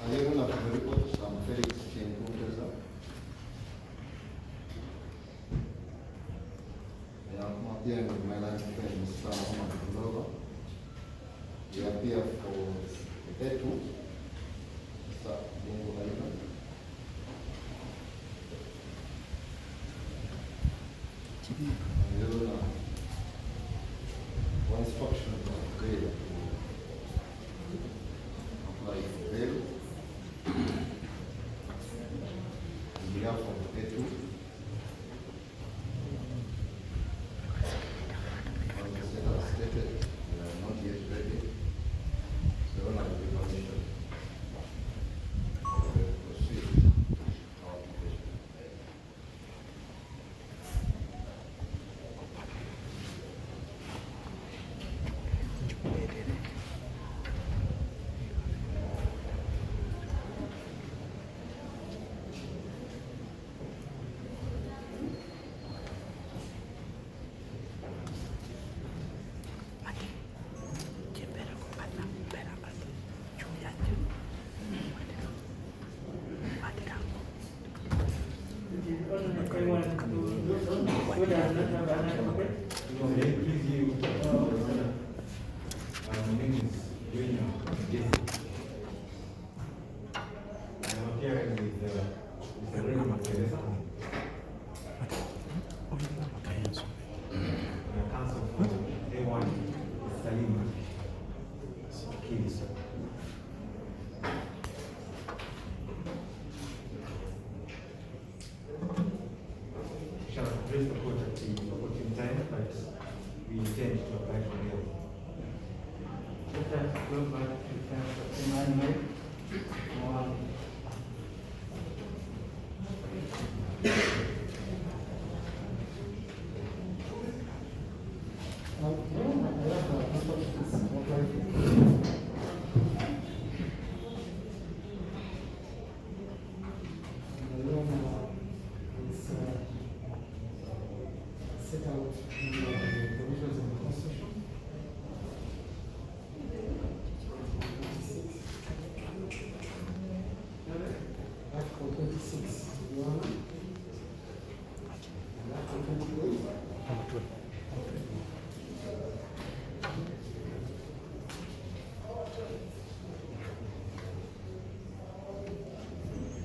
Aliona kumeripoti sana Felix Chimpungeza ya kumwambia my life friends sana kama kidogo ya pia for etu sa Mungu kaika aliona one instruction of grade apply for bail on behalf of etu. Stated, we are not yet ready. So I will be permission to proceed our application. Address the court at the appropriate time, but we intend to apply for bail. Let us go back to terms of amendment. Set out in the provisions of the Constitution. Article 26, 1, and Article 28.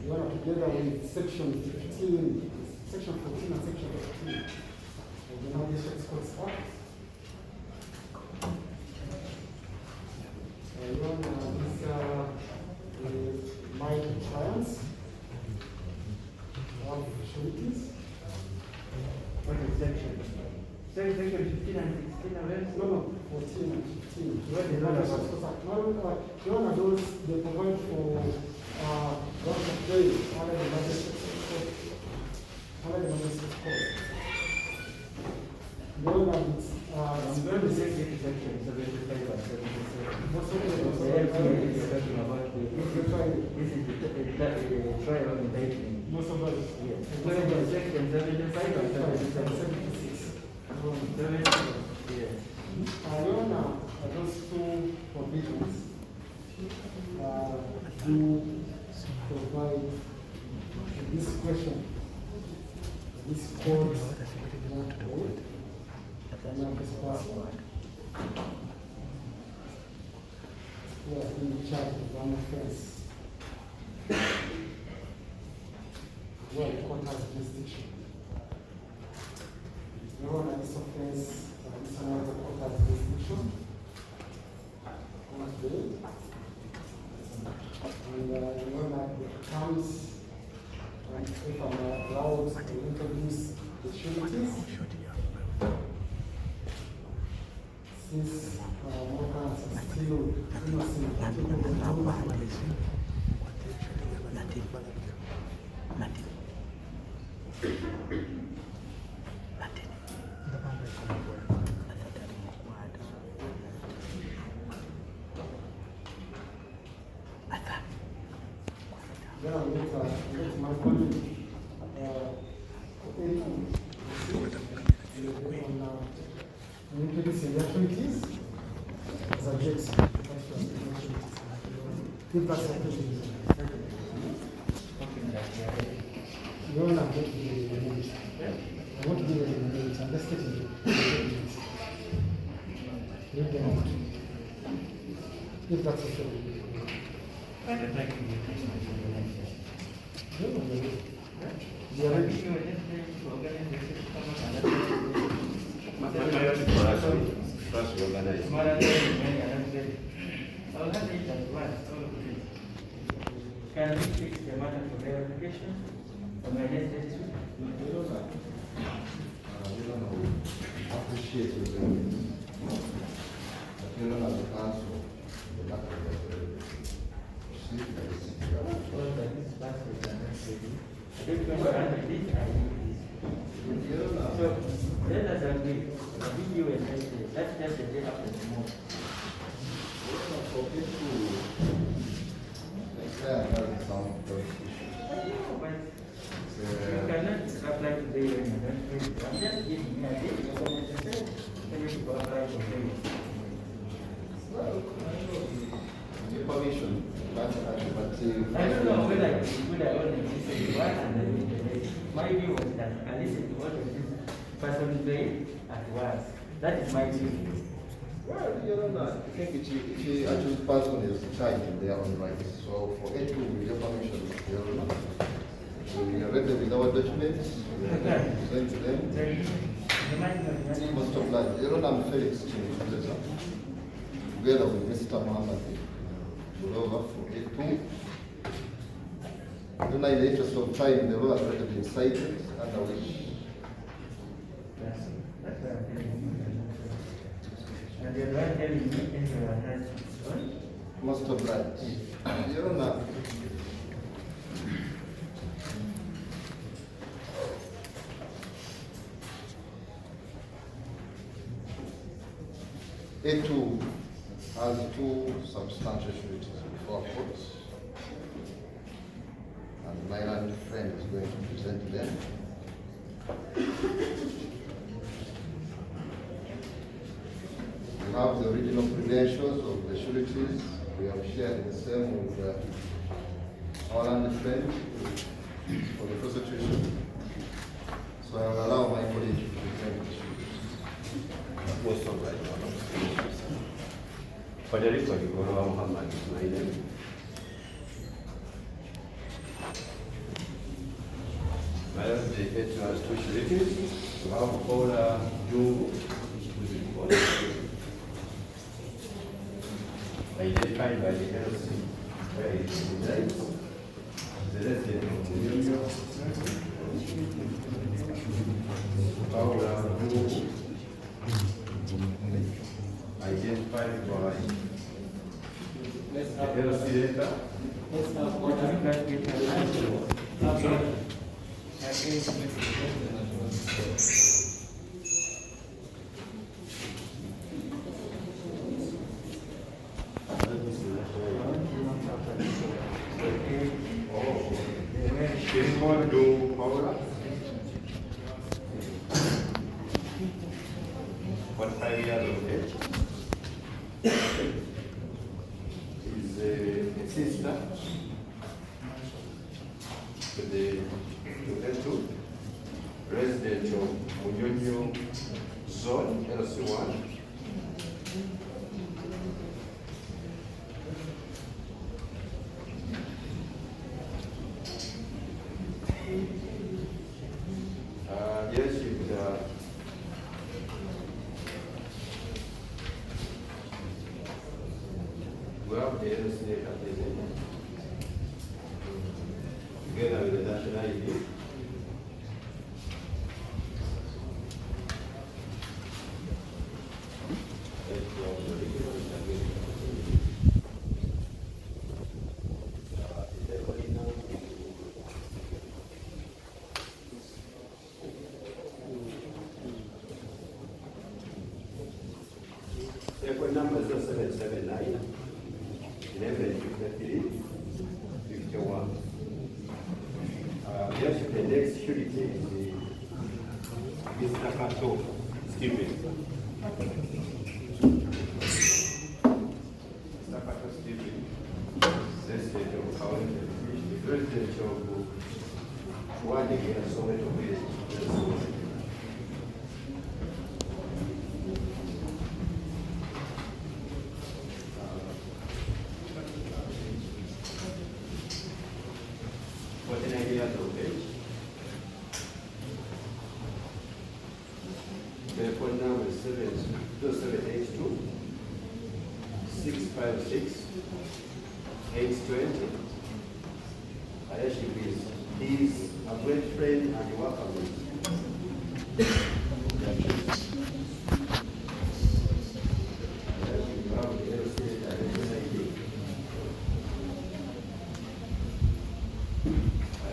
You are together with section 15, section 14 and section 15. The magistrate's court spot. These mild trials of sureties. What is section? Section 15 and 16 of it? No, 14 and 15. What is that about? None of those, they provide for grounds of bail under the magistrate's court. Under the magistrate's court. I'm going to say section 75 and 77. Most of You're talking about this is the trial of indictment. Most of us. Yes. Going to section 75 and 76. 77. Yes. Those two provisions do provide this question. This court who has been charged with one offense where the court has jurisdiction. No one at this offense, this one the court has jurisdiction. On bail. And you know that the terms, and if I'm allowed to introduce the sureties, since Morgans are still innocent, then I'll let my colleague, We introduce the authorities as objects. Give us authorities. You all are going to be the minutes. I want to give you the minutes. I'm just getting the minutes. Read them out. If that's okay. No, no, no. You are ready. Can we fix the matter for verification on my next day? Appreciate your service. But you know, as a council, the lack of So let us agree. Video and message. That's just the day after tomorrow. You cannot apply today when you don't pay. I'm just giving you a date. You're going to say, you go apply today. Permission, but I don't know whether it's good or not. Listen to one and then the rest. My view was that I listen to what this person said at once. That is my view. well, you know, I think each actual person is charged in their own rights. So for A2, with your permission, you know, we read them with our documents, we present to them. Most of that, you know, I'm Felix Chinese, together with Mr. Mohammed Bulova for A2. I don't know, in the interest of time, the law has already been cited, under which And you're not telling me everyone has most of that. You know, A2 has two substantial sureties before court, and my learned friend is going to present them. We have the original credentials of the sureties. We have shared the same with our learned friend for the prosecution. So I will allow my colleague to present the sureties. Most of right. For the record, Bulova Muhammad is my name. My last day, it has two sureties. We have Paula Jungu, who is in court. Identified by the LC, where it resides. The resident of New York. Paula Jungu, identified by the LC data. Anyone do Paula? What time years of age? Is a sister to the to resident of Munyonyo Zone, LC1. Yes, you could, we have the LC data together with the national ID. Therefore, number is 779 1153 51. Yes, the next surety is Mr. Kato Stephen. Stakato Stephen, State of County, the President of one again, Soweto Village. What an idea of age. Telephone number is 782 656 820. Ayaship is he's a great friend and worker with.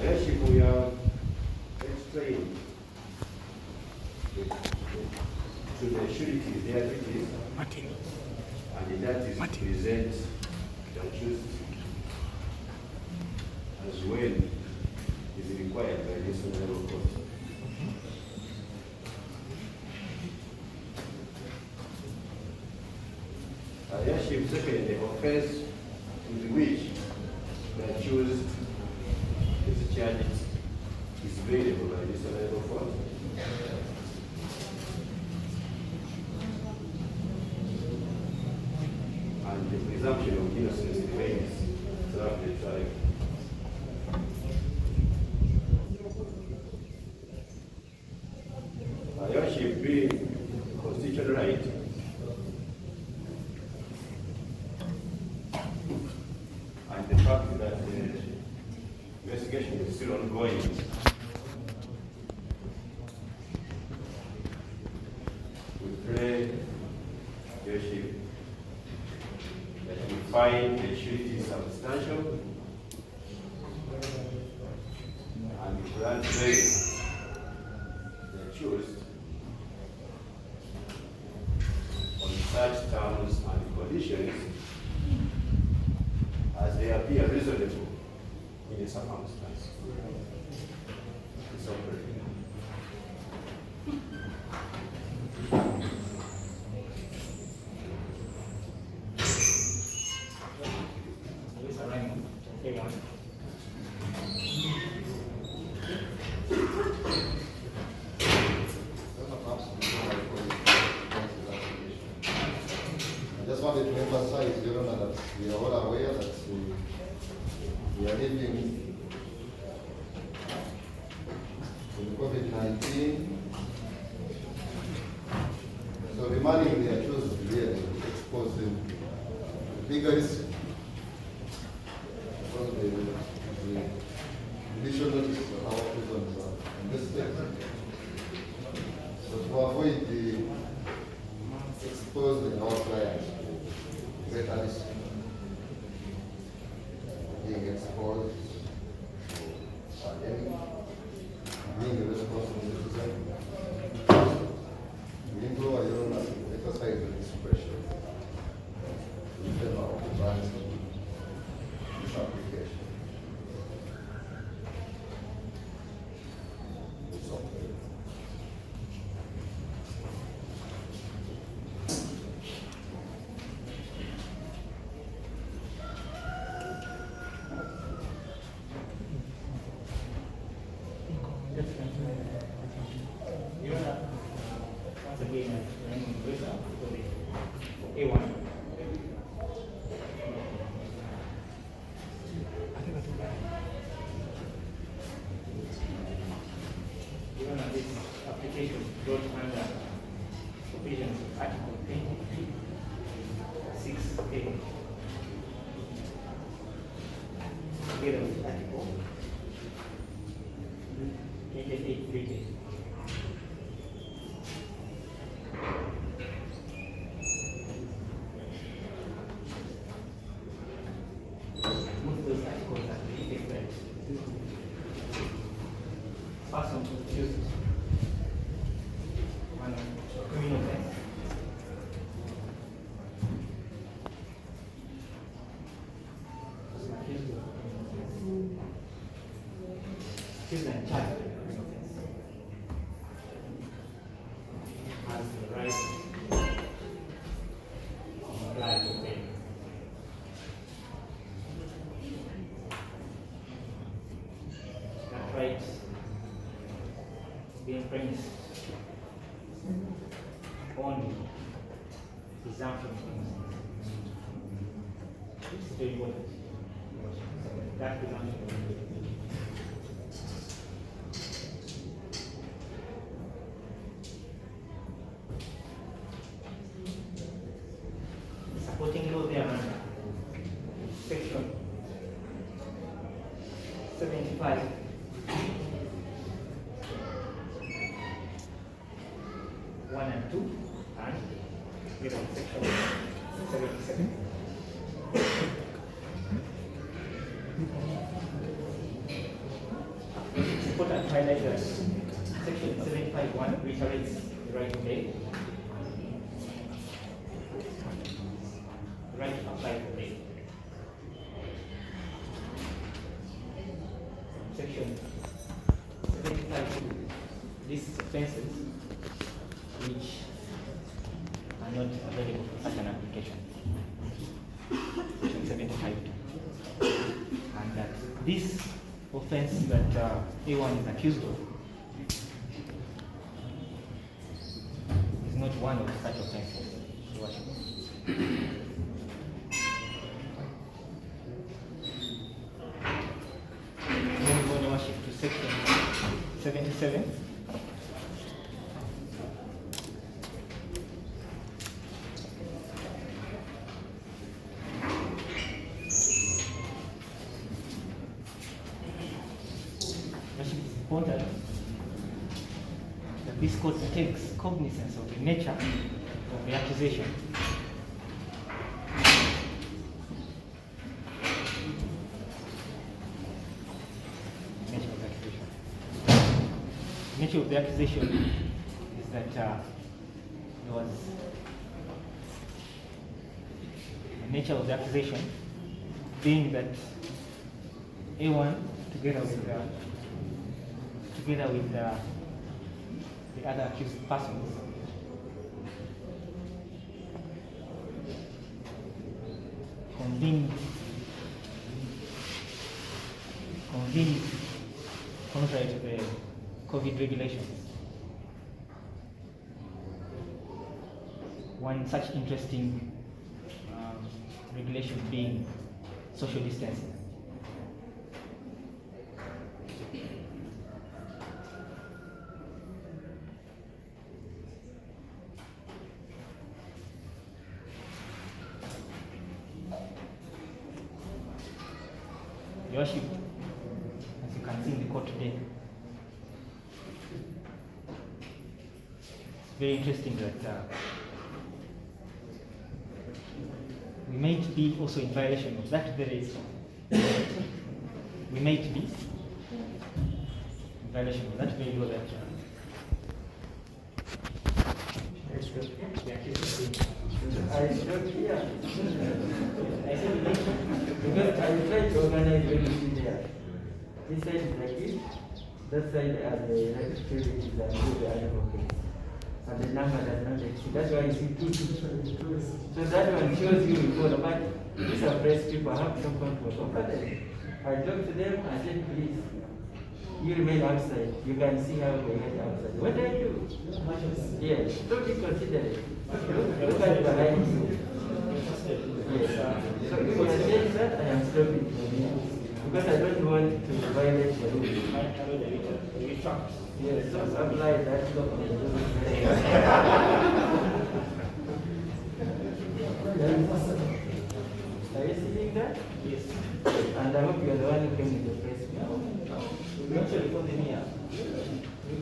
Ayaship, we are explained to the sureties their duties, and that is present the accused as well is required by this honorable court. Ayaship, second, the offense with which the accused is charged is available by this honorable court. And the presumption of innocence remains throughout the trial. Ayaship being constitutional right and the fact that the investigation is still ongoing, we pray, Ayaship, that we find the surety substantial and grant bail the accused on such terms and conditions as they appear reasonable in the circumstance. It's operating. I just wanted to emphasize, Your Honor, that we are all aware that we are living in COVID-19. So remanding the accused here will expose them to bigger risk. Because the initial notice of our prisons are in this state. So to avoid the exposing our clients to greater risk of being exposed to pandemic, being a responsible citizen, we implore Your Honor to exercise the discretion in favor of advancing this application. It's okay. Your Honor, once again, A1. Your Honor, this application brought under provisions of Article 6A, together with Article 28.3. Most of those articles are really different. Person accused, one criminal offense. Person accused of criminal offense. Accused and charged with criminal offense has the right premise only presumption. It's very important. That presumption. Supporting law there, section 75. One and two, and we have section 77. It's important to highlight that section 75.1 reiterates the right to pay. Right to apply for pay. Section 75. These offenses which are not available for such an application. Section 75. And that this offense that A1 is accused of is not one of such offenses. Your Worship. Moving on, Your Worship, to section 77. Important that this court takes cognizance of the nature of the accusation. Nature of the accusation is that there was the nature of the accusation being that A1 together with the other accused persons convened contrary to the COVID regulations. One such interesting regulation being social distancing. Your Worship, as you can see in the court today, it's very interesting that we might be also in violation of that very we might be in violation of that very law that I stopped here. I said, because I tried to organize everything there. This side is like this, that side are the representatives and the advocates. And the number does not exist. That's why you see two. So that one shows you before, but these are press people, have no control over them. I talked to them, I said, please, you remain outside. You can see how they get outside. What do I do? Yes, don't be considerate. Look at behind you. Yes. So if you are saying that, I am stopping from here. Because I don't want to violate the rules. Yes, so apply that law on the rules. Are you seeing that? Yes. And I hope you are the one who came with the press. We actually put them here. We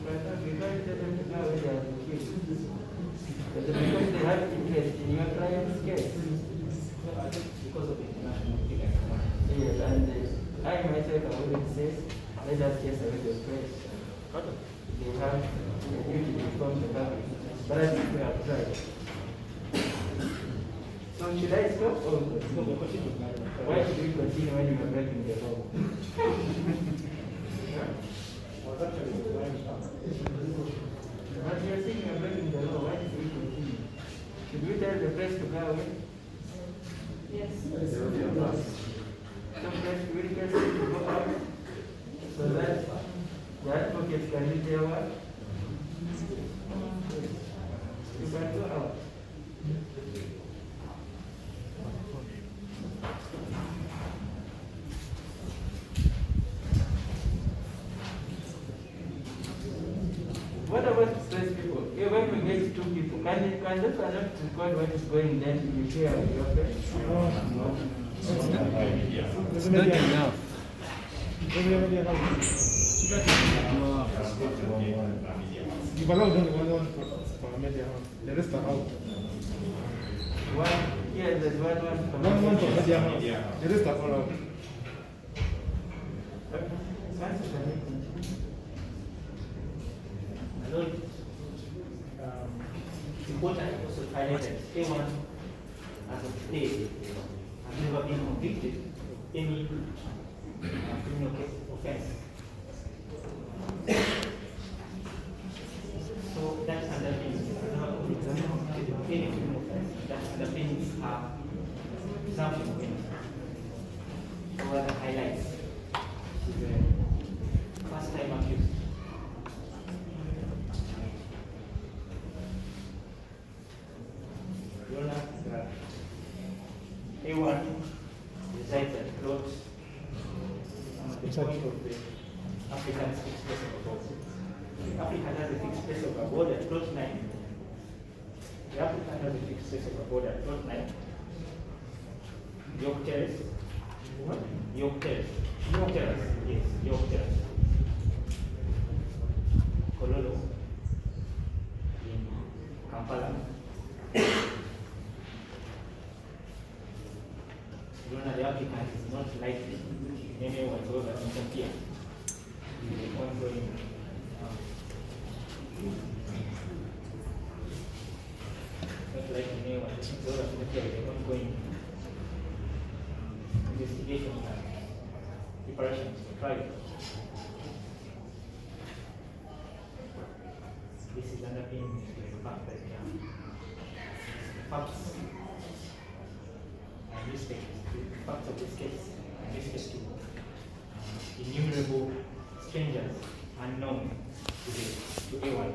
tried to tell them to go away and kill. But because they have interest in your client's case. Because of the international figure. Yes, and I myself have already said, let us chase away the press. They have a duty to inform the public. But I think we have tried. So should I stop or why should we continue when you are breaking the law? But you are saying you are breaking the law, why should we continue? Should we tell the press to go away? Yes. Some press will get to go out so that the advocates can do their work. when we get two people, can those are not record what is going, then you share with your friends? It's not enough. You've allowed only one for media house. The rest are out. One, yeah, there's one for One for media house. The rest are all out. Important also highlight that A1 as of today has never been convicted of any criminal case offense. So that underpins never convicted of any criminal offense. That underpins her presumption of innocence. So rather highlights she's a first time accused. A1 resides at plot the point of the African fixed place of abode. The African has a fixed place of abode at plot 9. The African has a fixed place of abode at plot 9. York Terrace. What? York Terrace. York Terrace. Yes, York Terrace. Kololo. In Kampala. The applicant is not likely in any way whatsoever to interfere with the ongoing not likely in any way whatsoever to interfere with the ongoing investigation and preparations for trial. This is underpinned by the fact that the facts and this case, the facts of this case, and this case to innumerable strangers unknown to A1.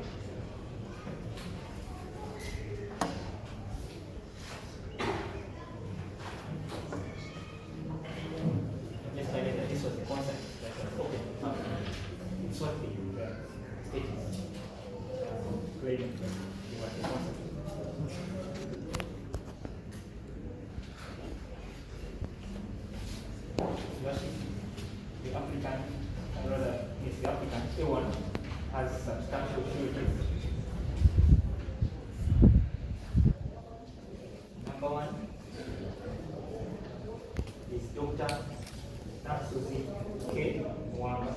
Let's highlight that this was a concept that was open up. It's what the state is claiming that it was a concept. The applicant, rather, is the applicant A1 has substantial sureties. Number one is Dr. Natsuzi K. Mwanga.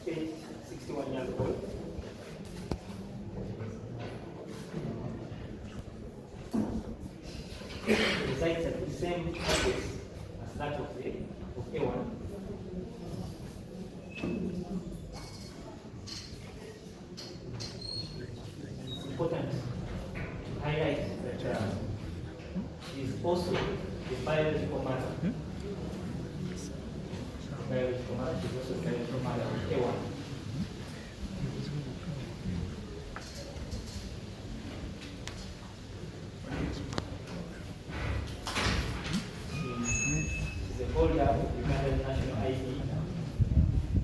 She's 61 years old. Resides at the same address as that of A1. It's important to highlight that she is also the biological mother. Biological mother, she's also the biological mother of A1. She's a holder of Ugandan national ID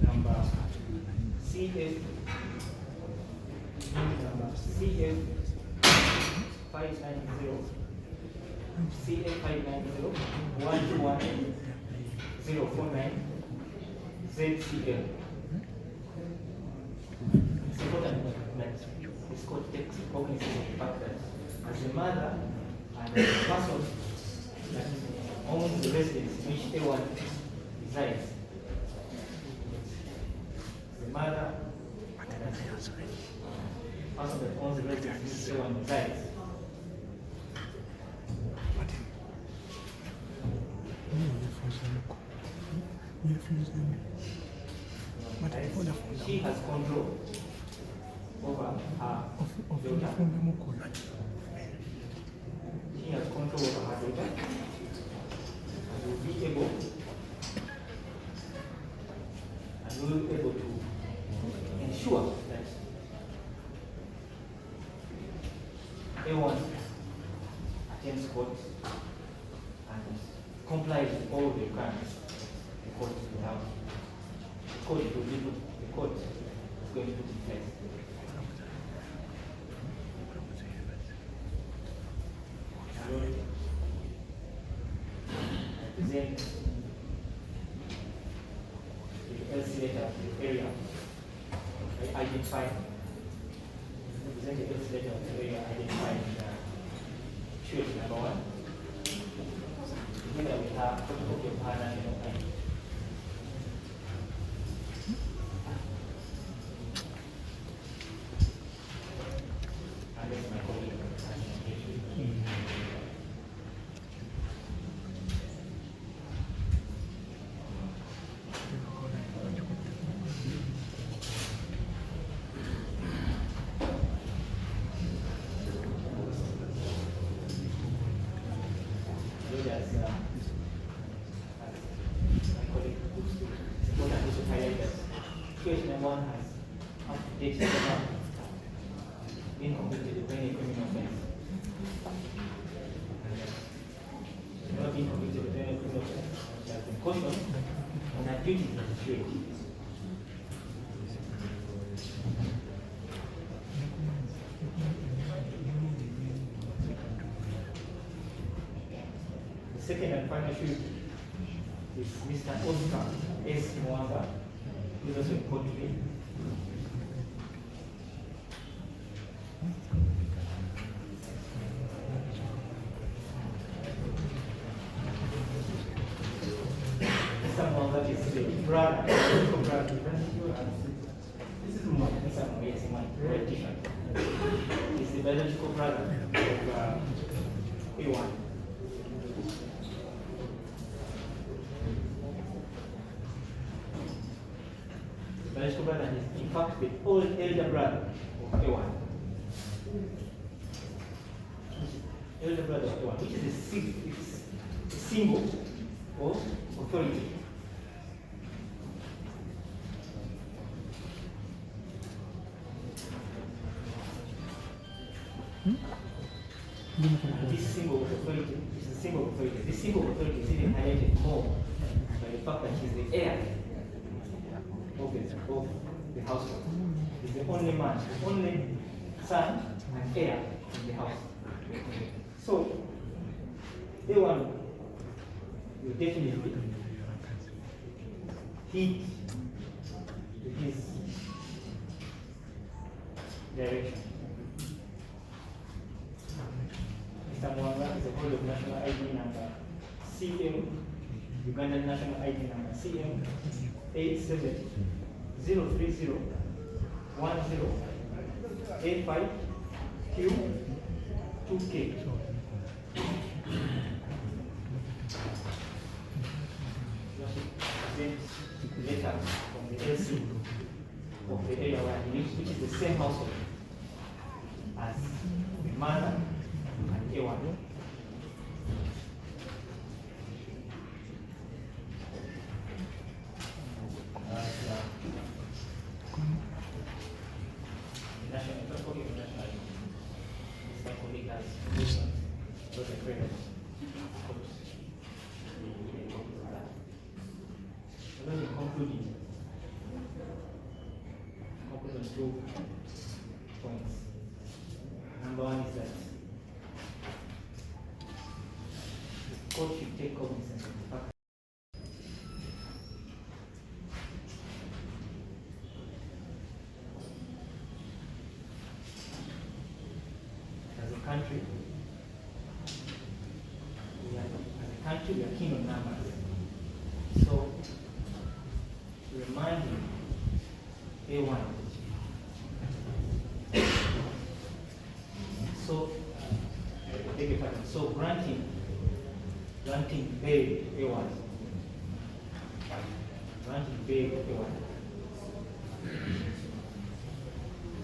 number CF 590 CF 590 121 ZCL. It's important that this court takes cognizance of the fact that as a mother and as a person that owns the residence in which A1 resides, the mother and as a person that owns the residence in which A1 resides, she has control over her daughter. She has control over her daughter and will be able court will have, the court will be put, the court is going to put in place. Present the LC letter of the area, identify, present the LC letter of the area, identifying church number 1. Here we have photocopy of her national ID. And that's my colleague. As my colleague looks to, it's important also to highlight that case number 1 has up to date data being completed with any criminal offense. Not being completed with any criminal offense, she has been cautioned on her duty as a security. The second and final shoot is Mr. Oscar S. Mwanga, who is also in court today. Mr. Mwanga is the brother, this is Mr. Mwanga, yes, my red t-shirt. He's the biological brother of A1. Biological brother is in fact the old elder brother of A1. Elder brother of A1, which is a symbol of authority. And this symbol of authority is a symbol of authority. This symbol of authority is even highlighted more by the fact that he's the heir of the household. He's the only man, the only son and heir in the house. So, A1 will definitely heed his direction. Mr. Mwanga is a holder of national ID number CM, Ugandan national ID number CM 87 030 1085 Q 2K. Letter from the LC of the area where he lives, which is the same household as the mother and A1. Concluding on 2 points. Number 1 is that the court should take cognizance of the fact as a country, we are keen on numbers. So, reminding A1. So, beg your pardon. So, granting bail A1. Granting bail A1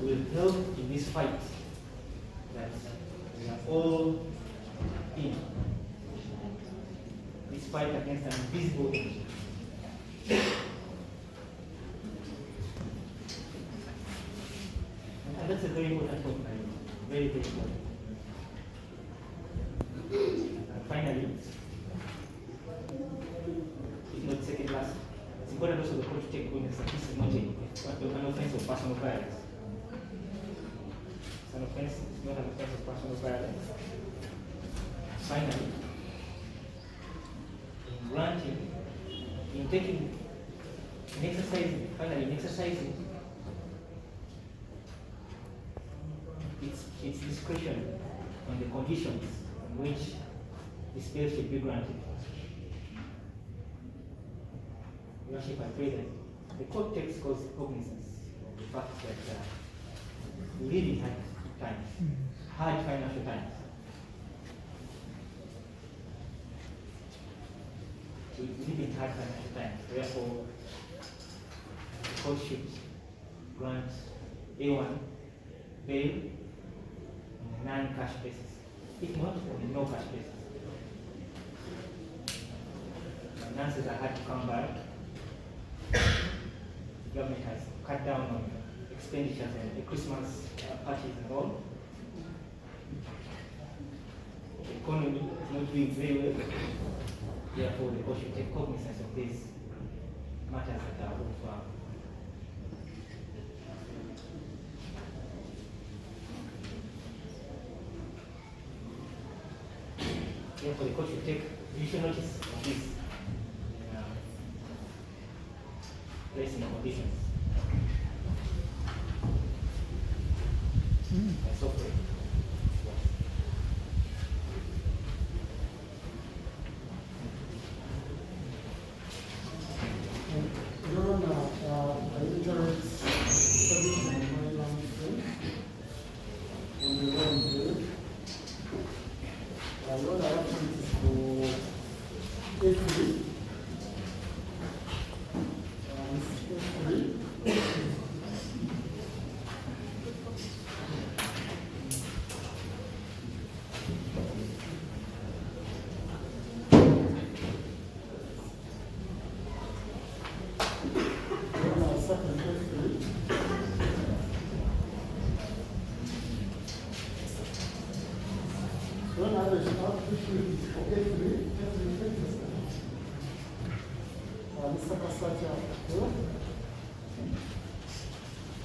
will help in this fight that we are all in. This fight against an invisible enemy. And that's a very important point, very, very important. And finally, if not second last, important also the court to take cognizance that this is not an offense of personal violence. It's an offense, it's not an offense of personal violence. Finally, in granting, in taking, in exercising, finally in exercising its discretion on the conditions on which this bail should be granted. Your Worship, I pray that the court takes cognizance of the fact that we live in hard times, hard financial times. We live in hard financial times, therefore the court should grant A1 bail on a non-cash basis, if not on a no-cash basis. Finances are hard to come by. The government has cut down on expenditures and the Christmas parties and all. The economy is not doing very well. Therefore, the court should take cognizance of these matters that are of therefore, the court should take judicial notice of this placing conditions. And so forth. Your Honor, I enjoyed studying my language on the Wednesday. Your Honor, option is for A3. Mr. Kasatia,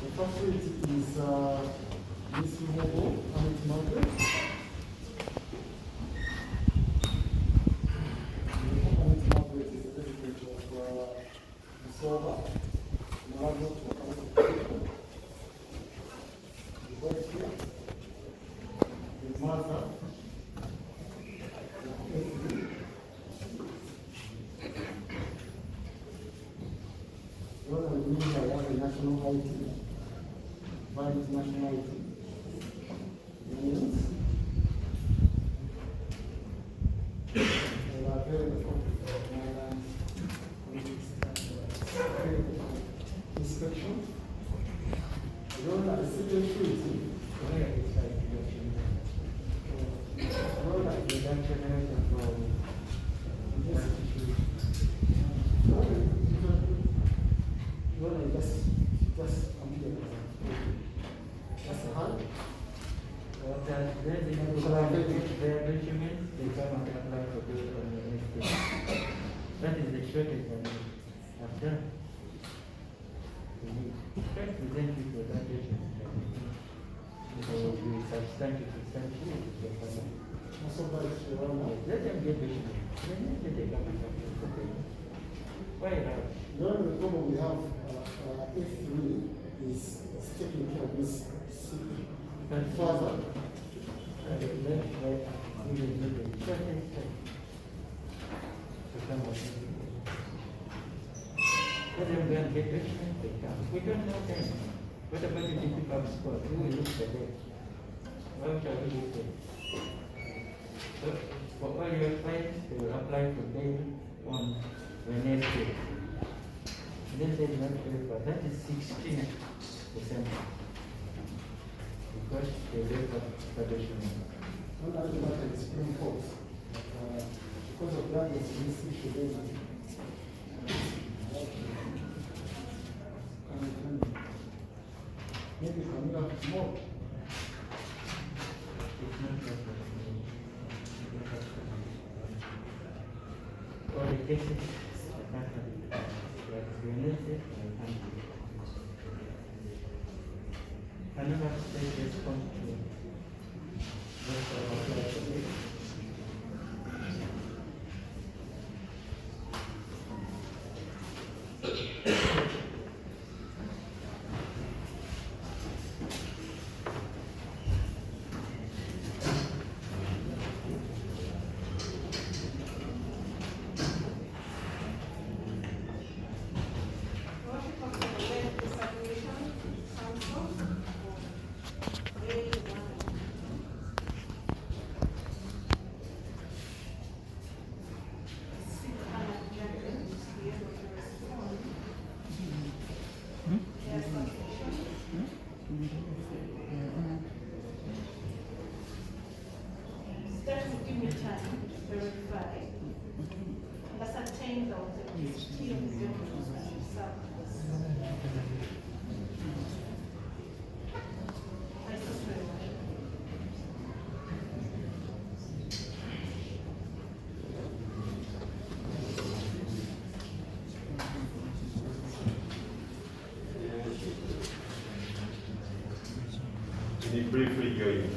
the first rate is Miss Mogo and Margaret. And Margaret is the resident of Musoba, Malago to Kasatia. The boy here, the mother. National IT, violent national IT. Means they are very inspection. Roll at the security. Roll at the generator from just that's a hard. There's the documents, they come and apply for bill on the next day. That is the shortest one I've done. Try to present you for that document. So you substantiate Also by Your Honor. let them get document. Then let them come and apply. Why not? The only problem we have A3 is taking care of this But further. we will do the shortest time to come up. Let them go and get documents, they come. We don't know them. What about if you pick up spot? Who will look for them? How shall we look them? So, for all your clients, they will apply for bail on Wednesday. Then they not paper. That is 16 December. Because they left the document. One argument at the Supreme Court, because of that, there's this issue there. Maybe from here more. It's not possible. Or the cases are not like Wednesday, another state response to That will give me time to verify and ascertain that the scheme is going to serve us. Thank you very much. Can you briefly go in?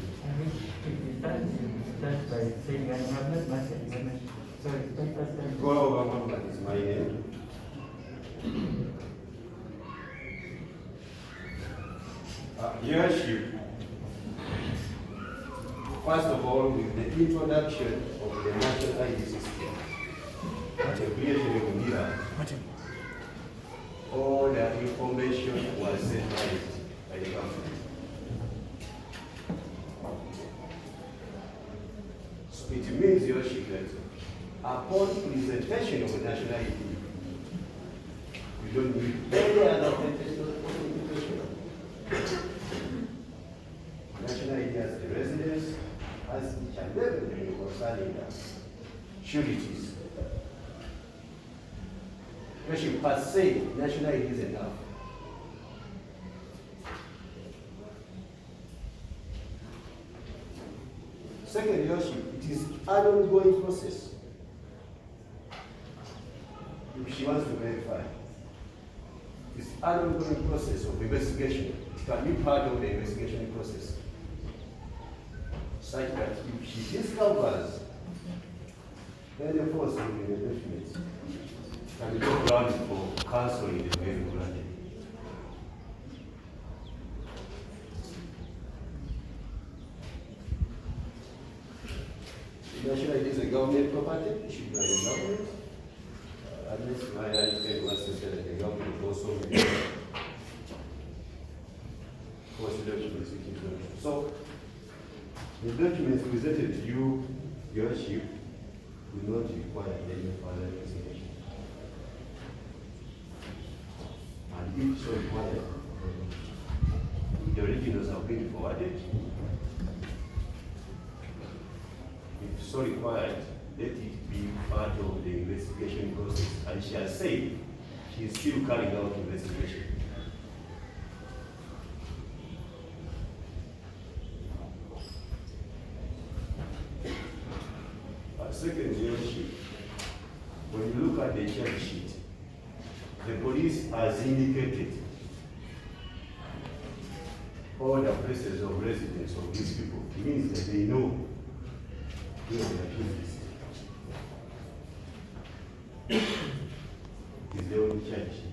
start by saying I have not much information. Sorry, Go over what is my name. Your Worship, first of all, with the introduction of the national ID system, the creation of NIRA, all the information was centralized by the government. It means, Your Worship, that upon presentation of a national ID, you don't need any other authentication. National ID has the residence, has each and everything concerning the sureties. Your Worship, per se, national ID is enough. Second, Your Worship, it is an ongoing process. If she wants to verify, it's an ongoing process of investigation. It can be part of the investigation process. Such that if she discovers any false in the documents, can be no ground for cancelling the very granted. National ID is a government property, issued by the government. Unless my ID was to say that the government also may force documents. So, the documents presented to you, Your Worship, will not require any further investigation. And if so required, the originals have been forwarded. If so required, let it be part of the investigation process. And she has said she is still carrying out investigation. Second, Your Worship, when you look at the charge sheet, the police has indicated all the places of residence of these people. It means that they know where they are accused. Is the only charge sheet.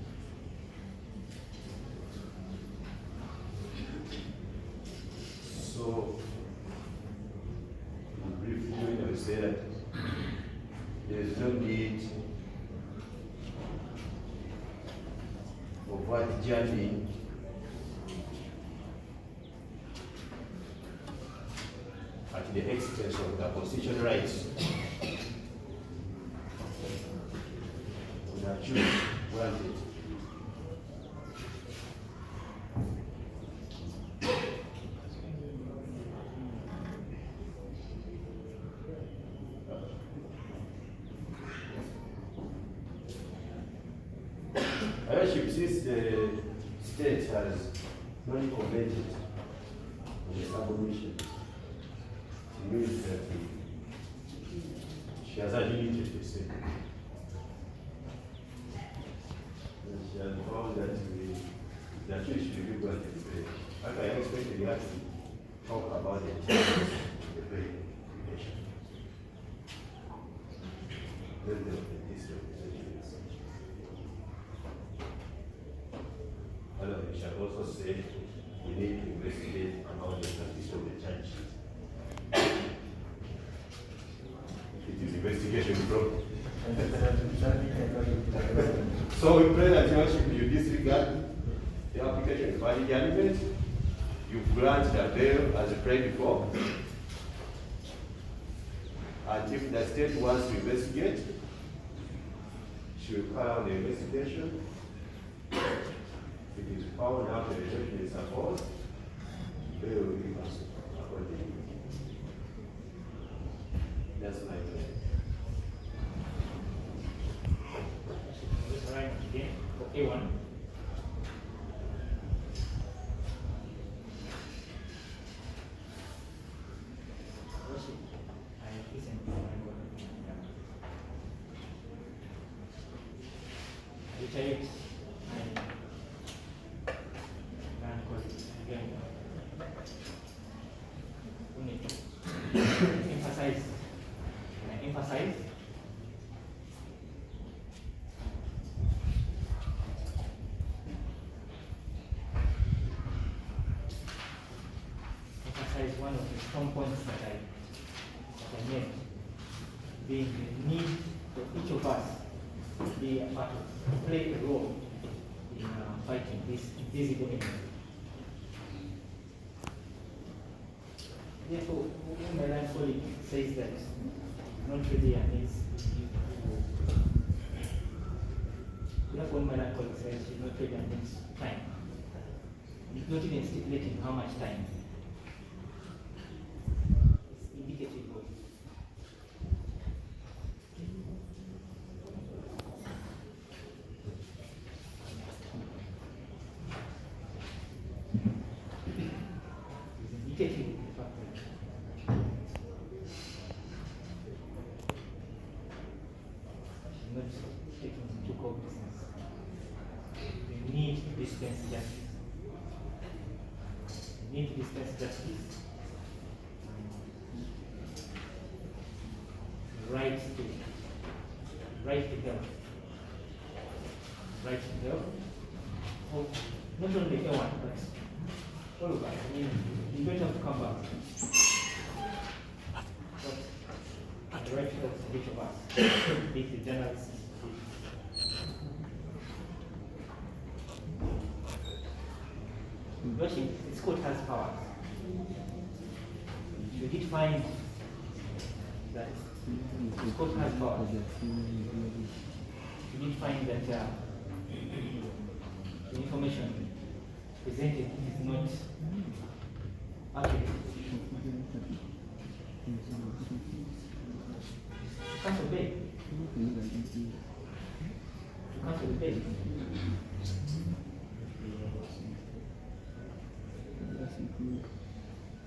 So, briefly, I will say that there is no need of what journey at the expense of the constitutional rights. We are choosing granted. Worship, since the state has not commented on the submission, it means that she has admitted the same. She has actually should be going to the play. Actually, I expected you actually talk about the challenges of the play nation. Then the history of the nation. And we shall also say we need to investigate about the practice of the church. It is investigation problem. So we pray that you disregard the application of any judgment. You grant the bail as I prayed before. And if the state wants to investigate, she will carry out the investigation. If it is found out that the judgment is supposed, bail will be passed accordingly. That's my prayer. Right again for A1. Worship. I listen to my word. Retaliate. Emphasize. Emphasize. Emphasize one of the strong points that I made, being the need for each of us to be a part of, play a role in fighting this invisible enemy. Therefore, when my line colleague says that not really and is, therefore when my line colleague says she's not ready and needs time, it's not even stipulating how much time. It's indicative of indicative of the fact that she's not taking into cognizance the need to dispense justice. The need to dispense justice. Right to health. Right to health. Oh, not only A1, but all of us. I mean, you don't have to come back. But the right to health of each of us, be it the journalists. Watching, this court has powers. You did find that this court has powers. You did find that the information presented is not accurate. Cancel bail. Cancel the bail.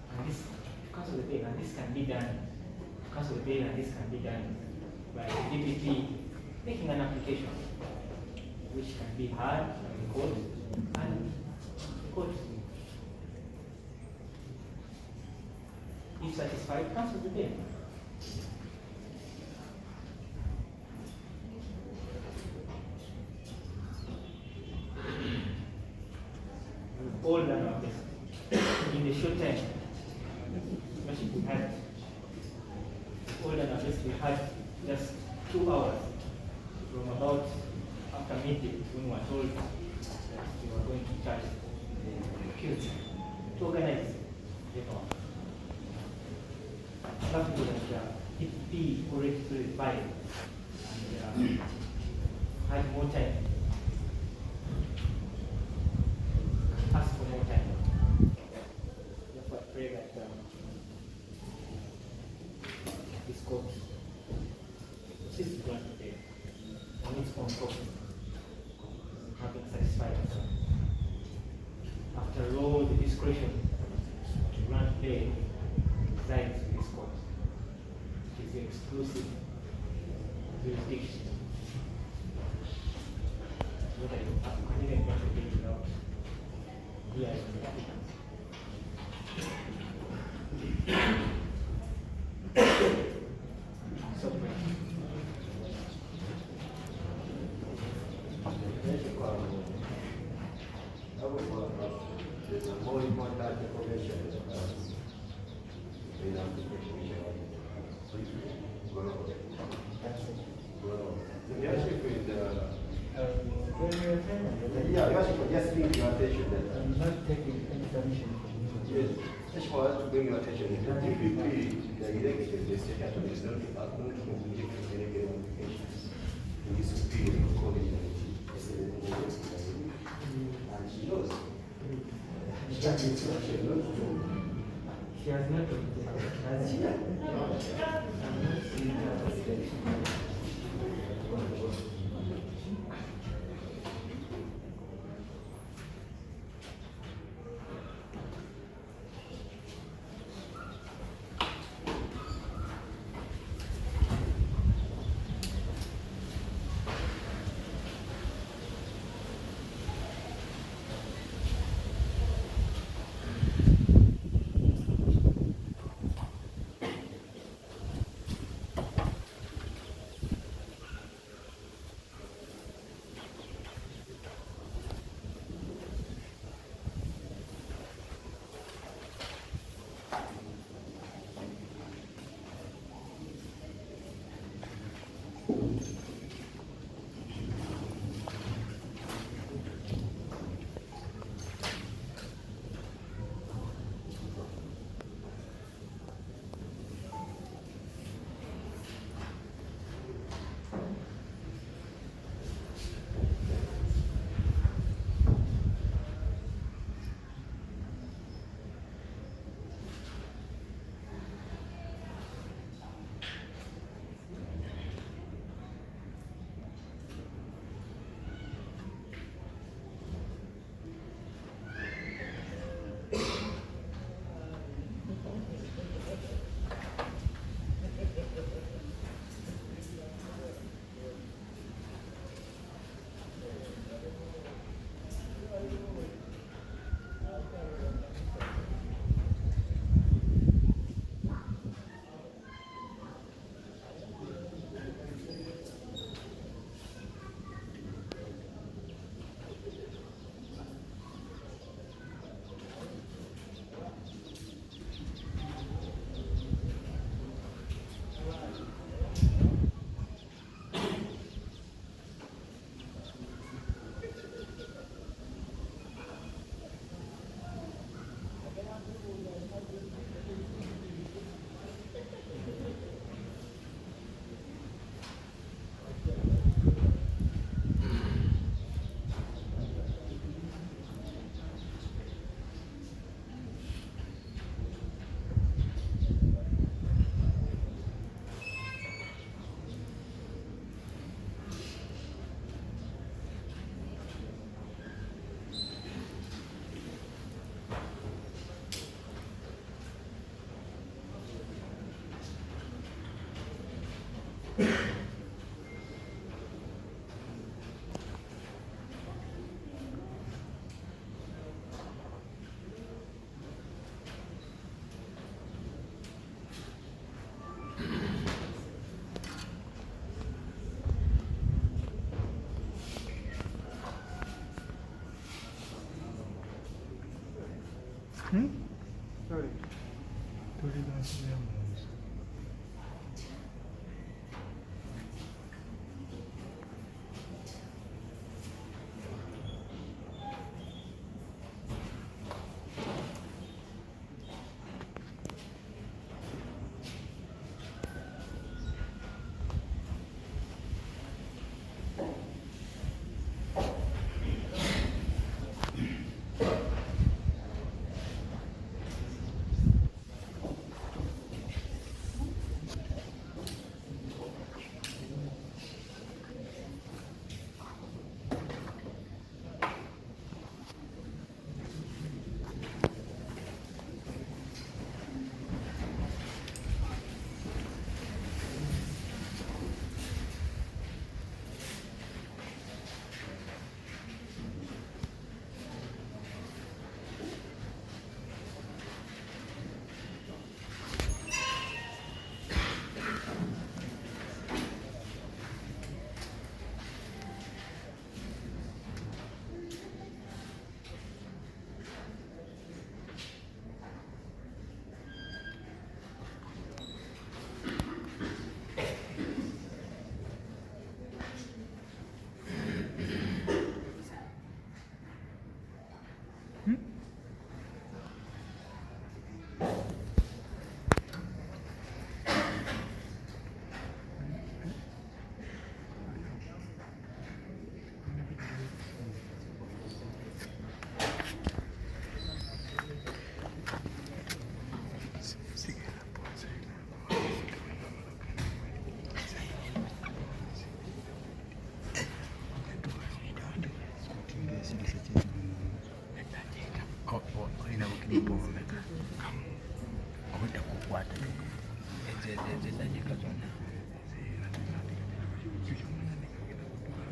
And this cancel the bail, and this can be done. Cancel the bail, and this can be done by the DPP making an application, which can be heard by the court, and the court, if satisfied, cancel the bail. We've all done our best. In the short time, we had all done our best. We had just 2 hours from about after midday when we were told that we were going to charge the accused to organize the power. Luckily that DPP already verified and had more time. Ask for more time. Therefore, I pray that this court assists the grant of bail on its own purpose, having satisfied itself. After all, the discretion to grant bail resides with this court. It is the exclusive jurisdiction. Whether you can even grant a bail without here in the applicants. So, There's a more important information in application. Yeah, just bring your attention that I'm not taking any permission from you. yes, just for us to bring your attention, the DPP, the elected, the secretary is not going to make any applications in this superior college. And she knows. She has not committed, has she? I'm not seeing her as Sorry.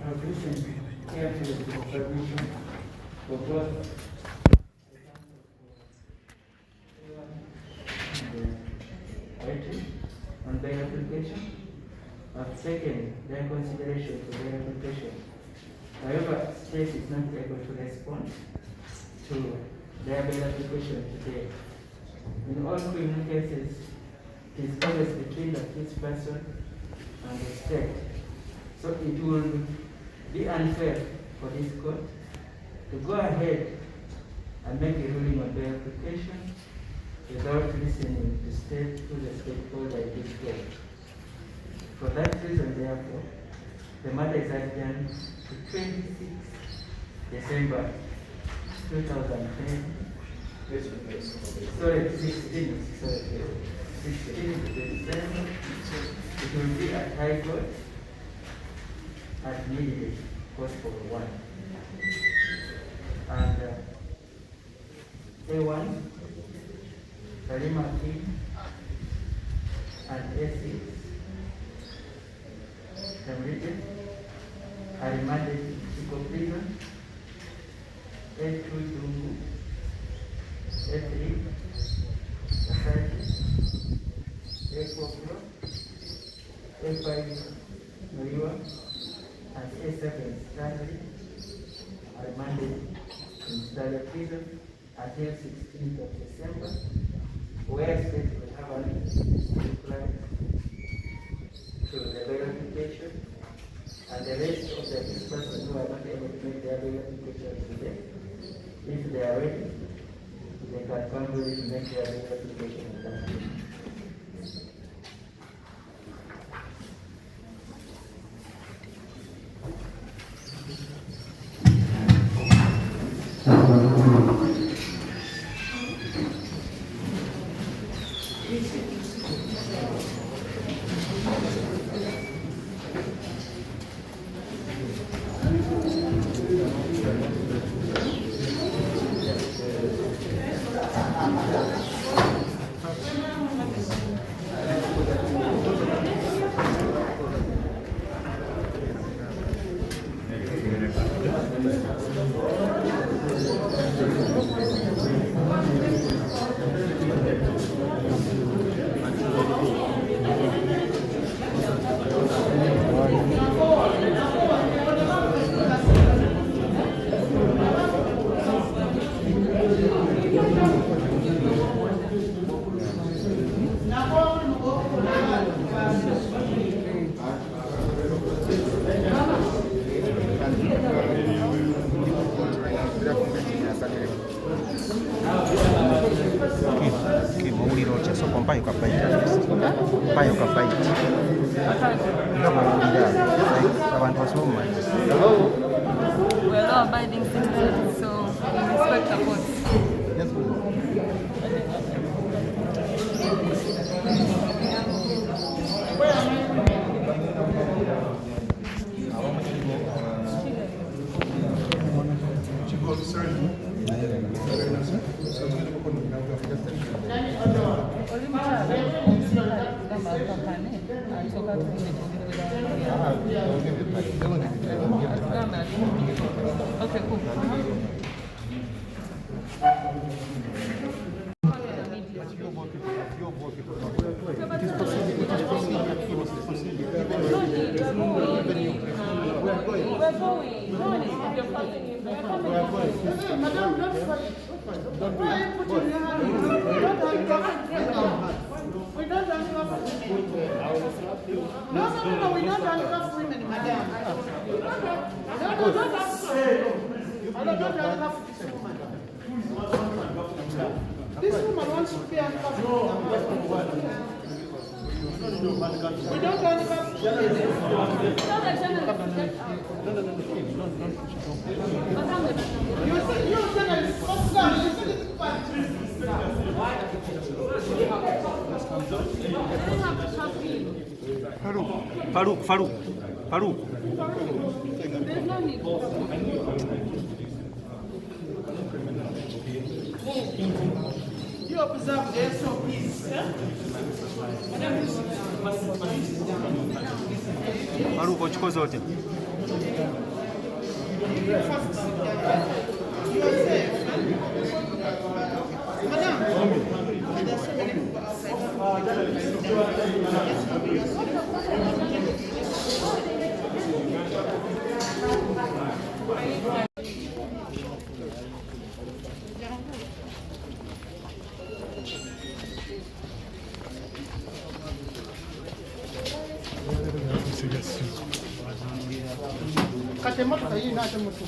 I've listened carefully to the contribution for both on their application. I've taken their consideration for their application. However, state is not able to respond to their bail application today. In all criminal cases, it is always between the accused person and the state. So it will be unfair for this court to go ahead and make a ruling on their application without listening to the stakeholder in this case. For that reason, therefore, the matter is adjourned to 26 December 2010. Sorry, 16 December. It will be at High Court at midday, court for 1. And A1, Karima King, and A6, Tamritin, are remanded to Chico Prison. A2, Dungu, A3, Asante, A4, A5, Mariwa, and A7, Stanley, are remanded in Stadia Prison until 16th of December, where state will have an reply to the bail application, and the rest of the persons who are not able to make their bail application today, if they are ready, they can come ready to make their bail application on that day. We're law-abiding citizens, so we respect the courts. Yes, Okay, cool. We don't handcuff women. No, we don't handcuff women, madam. No, don't handcuff women. I don't handcuff this woman. This woman wants to be handcuffed. We don't handcuff women. You said it's possible. You said it's possible. Farouk. There's no need. observe the SOPs. Maruko chukua zote. First sit down. You are safe. Madam, there's so many people outside. Kate motoka hii nacho mtu.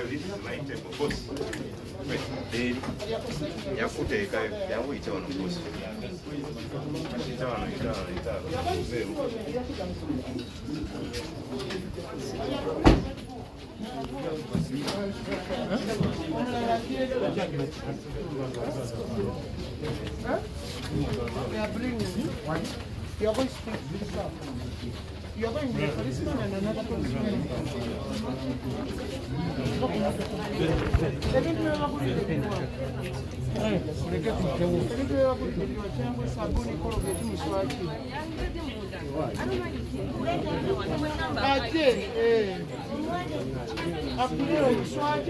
This is my table, boss. Yakuteeka yawuyita wano boss. They are bringing you. You are going to speak this up. You are going to the policeman and another policeman.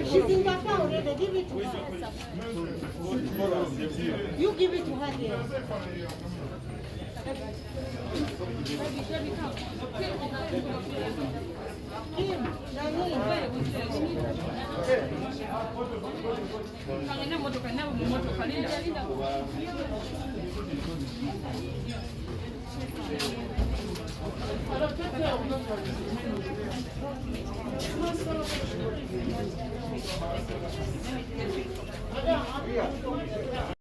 She's in Baka already. Give it to her. You give it to her here.